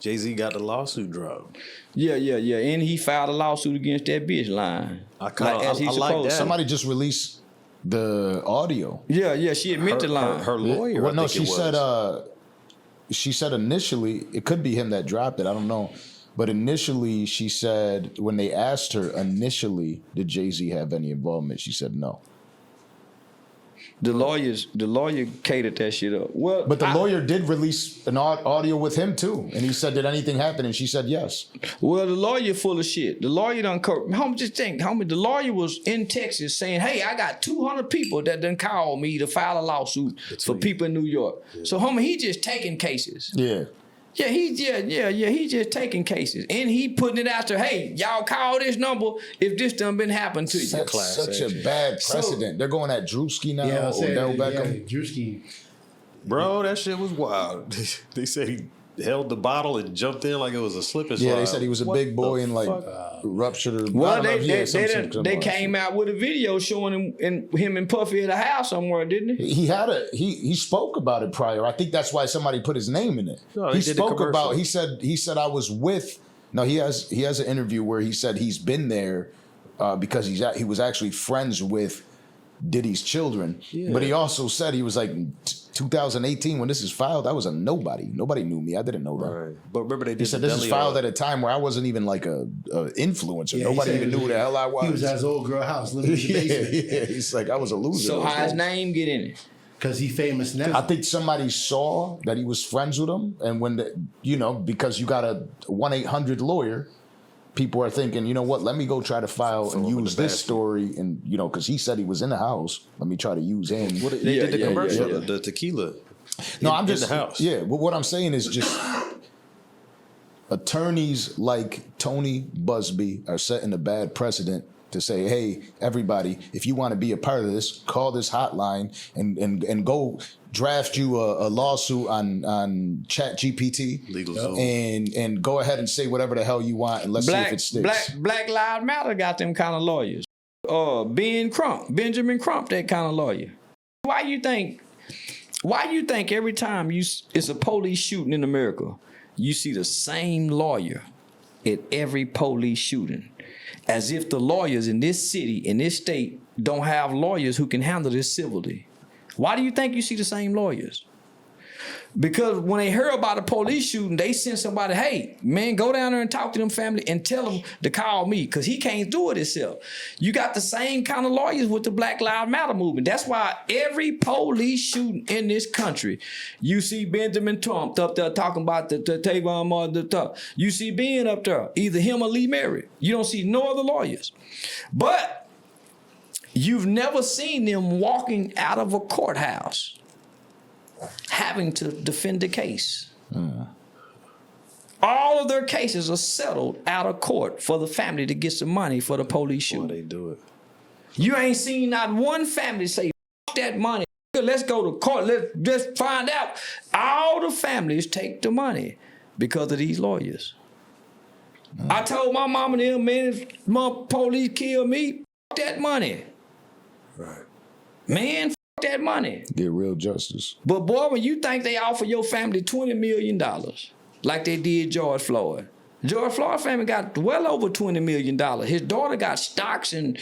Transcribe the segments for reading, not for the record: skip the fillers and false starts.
Jay-Z got the lawsuit dropped. Yeah. And he filed a lawsuit against that bitch line. I like that. Somebody just released the audio. Yeah, she admitted the line. Her lawyer. Well, no, she said initially, it could be him that dropped it. I don't know. But initially, she said, when they asked her initially, did Jay-Z have any involvement? She said no. The lawyer catered that shit up. Well, but the lawyer did release an audio with him too, and he said, "Did anything happen?" And she said, "Yes." Well, the lawyer full of shit. The lawyer done. The lawyer was in Texas saying, "Hey, I got 200 people that done called me to file a lawsuit for people in New York." Yeah. So, he just taking cases. Yeah. Yeah, he just taking cases. And he putting it out there, hey, y'all call this number if this done been happened to you. Such a bad precedent. They're going at Drewski now, Odell Beckham. Drewski. Bro, that shit was wild. They said he held the bottle and jumped in like it was a slip and slide. Yeah, they said he was a big boy and ruptured her. Well, they came out with a video showing him and Puffy at a house somewhere, didn't he? He spoke about it prior. I think that's why somebody put his name in it. No, he spoke about. He said I was with. No, he has an interview where he said he's been there because he was actually friends with Diddy's children. Yeah. But he also said he was like 2018 when this is filed, I was a nobody. Nobody knew me. I didn't know that. Right. But remember they did. He said this is filed at a time where I wasn't even like a influencer. Yeah, nobody even knew who the hell I was. He was at his old girl house living in the basement. Yeah. He's like, I was a loser. So how his name get in it? Because he's famous now. I think somebody saw that he was friends with him, and when because you got a 1-800 lawyer. People are thinking, you know what? Let me go try to file and use this story, and because he said he was in the house. Let me try to use him. They did the commercial, the tequila. No, I'm just in the house. Yeah, but what I'm saying is just attorneys like Tony Busby are setting a bad precedent to say, hey, everybody, if you want to be a part of this, call this hotline and go draft you a lawsuit on ChatGPT, legal and go ahead and say whatever the hell you want, and let's see if it sticks. Black Lives Matter got them kind of lawyers. Benjamin Crump, that kind of lawyer. Why you think every time it's a police shooting in America, you see the same lawyer at every police shooting? As if the lawyers in this city, in this state, don't have lawyers who can handle this civilly. Why do you think you see the same lawyers? Because when they hear about a police shooting, they send somebody, hey, man, go down there and talk to them family and tell them to call me because he can't do it himself. You got the same kind of lawyers with the Black Lives Matter movement. That's why every police shooting in this country, you see Benjamin Trump up there talking about the Tavon Martin. You see Ben up there, either him or Lee Merritt. You don't see no other lawyers. But you've never seen them walking out of a courthouse having to defend the case. All of their cases are settled out of court for the family to get some money for the police shooting. They do it. You ain't seen not one family say, F that money. Let's go to court. Let's find out. All the families take the money because of these lawyers. I told my mama and them, man, if my police kill me, F that money. Right. Man, that money. Get real justice. But boy, when you think they offer your family $20 million, like they did George Floyd. George Floyd family got well over $20 million. His daughter got stocks in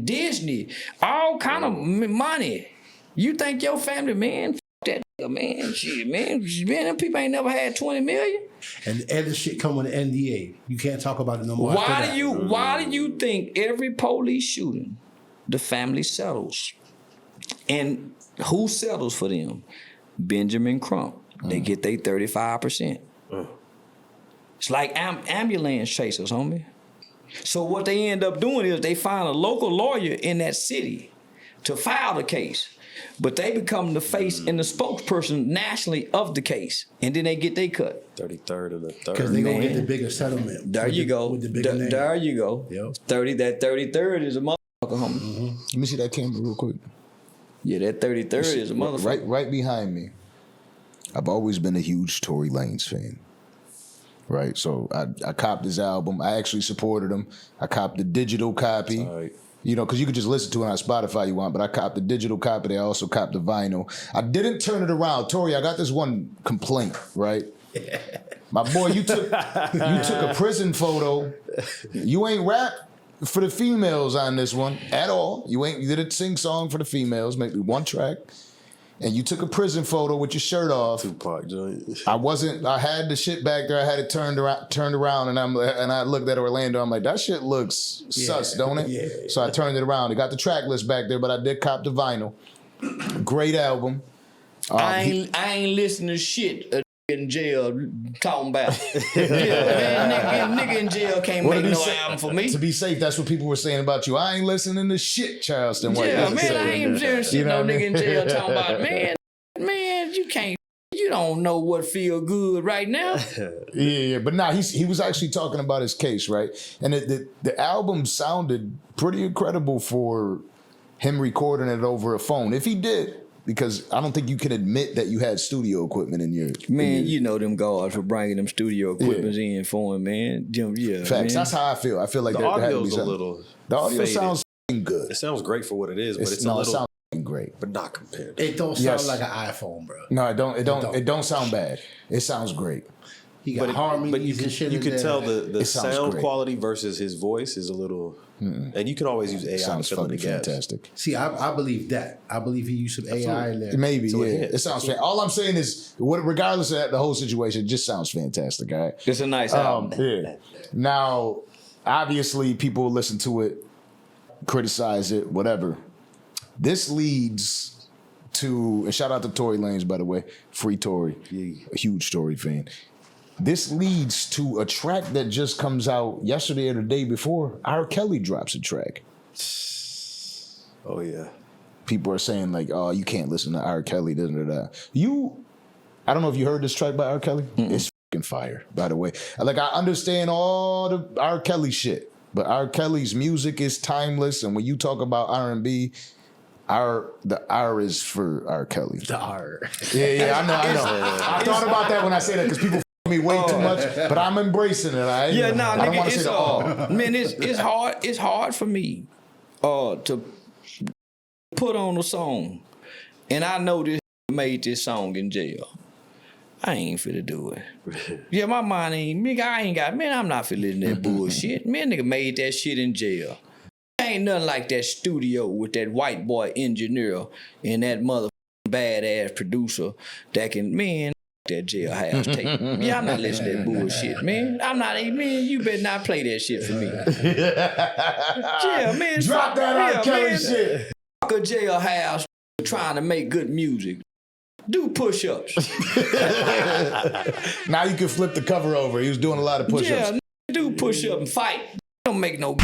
Disney, all kind of money. You think your family, man, that man, shit, man, them people ain't never had $20 million. And the shit come with an NDA. You can't talk about it no more. Why do you think every police shooting, the family settles? And who settles for them? Benjamin Crump. They get their 35%. It's like ambulance chasers, homie. So what they end up doing is they find a local lawyer in that city to file the case. But they become the face and the spokesperson nationally of the case. And then they get their cut. 33rd and the 3rd. Because they're going to get the bigger settlement. There you go. With the bigger name. There you go. Yep. That 33rd is a motherfucker, homie. Mm-hmm. Let me see that camera real quick. Yeah, that 33rd is a motherfucker. Right behind me. I've always been a huge Tory Lanez fan. Right, so I copped his album. I actually supported him. I copped the digital copy. Right. Because you could just listen to it on Spotify you want, but I copped the digital copy. I also copped the vinyl. I didn't turn it around. Tory, I got this one complaint, right? My boy, you took a prison photo. You ain't rap for the females on this one at all. You did a sing song for the females, maybe one track. And you took a prison photo with your shirt off. Tupac joint. I had the shit back there. I had it turned around, and I looked at Orlando. I'm like, that shit looks sus, don't it? Yeah. So I turned it around. It got the track list back there, but I did cop the vinyl. Great album. I ain't listening to shit in jail talking about. Nigga in jail can't make no album for me. To be safe, that's what people were saying about you. I ain't listening to shit, Charleston White. Yeah, man, I ain't listening to shit no nigga in jail talking about. Man, you don't know what feel good right now. Yeah, but nah, he was actually talking about his case, right? And the album sounded pretty incredible for him recording it over a phone. If he did, because I don't think you can admit that you had studio equipment in your... Man, you know them guards for bringing them studio equipment in for him, man. Yeah, Facts. Man. That's how I feel. I feel like the audio's a little. The audio faded. sounds good. It sounds great for what it is, but it's a it little. sounds great. But not compared. It don't sound like an iPhone, bro. No, it don't sound bad. It sounds great. He got harmonies and shit. You can tell the sounds sound great. quality versus his voice is a little. And you can always use AI Sounds to fill in the fucking gaps. fantastic. See, I believe that. I believe he used some AI in there. Maybe, So yeah. It sounds fantastic. All I'm saying is, regardless of that, the whole situation, it just sounds fantastic, all right? It's a nice album. Yeah. Now, obviously, people listen to it, criticize it, whatever. This leads to, and shout out to Tory Lanez, by the way, free Tory, a huge Tory fan. This leads to a track that just comes out yesterday or the day before. R.Kelly drops a track. Oh yeah. People are saying like, "Oh, you can't listen to R. Kelly." I don't know if you heard this track by R. Kelly. It's fucking fire, by the way. Like, I understand all the R. Kelly shit, but R. Kelly's music is timeless. And when you talk about R&B, the R is for R. Kelly. The R. Yeah, I know. I thought about that when I say that because people me way too much, but I'm embracing it. I don't want to say the R. Man, it's hard. It's hard for me to put on a song, and I know this made this song in jail. I ain't finna do it. Yeah, my mind ain't. Nigga, I'm not finna listen to that bullshit. Man, nigga made that shit in jail. Ain't nothing like that studio with that white boy engineer and that motherfucking badass producer that can, man, that Jailhouse Tape. Yeah, I'm not listening to that bullshit, man. You better not play that shit for me. Yeah, man. Drop that R. Kelly shit. Fuck a Jailhouse trying to make good music. Do push-ups. Now you can flip the cover over. He was doing a lot of push-ups. Yeah, do push-up and fight. Don't make no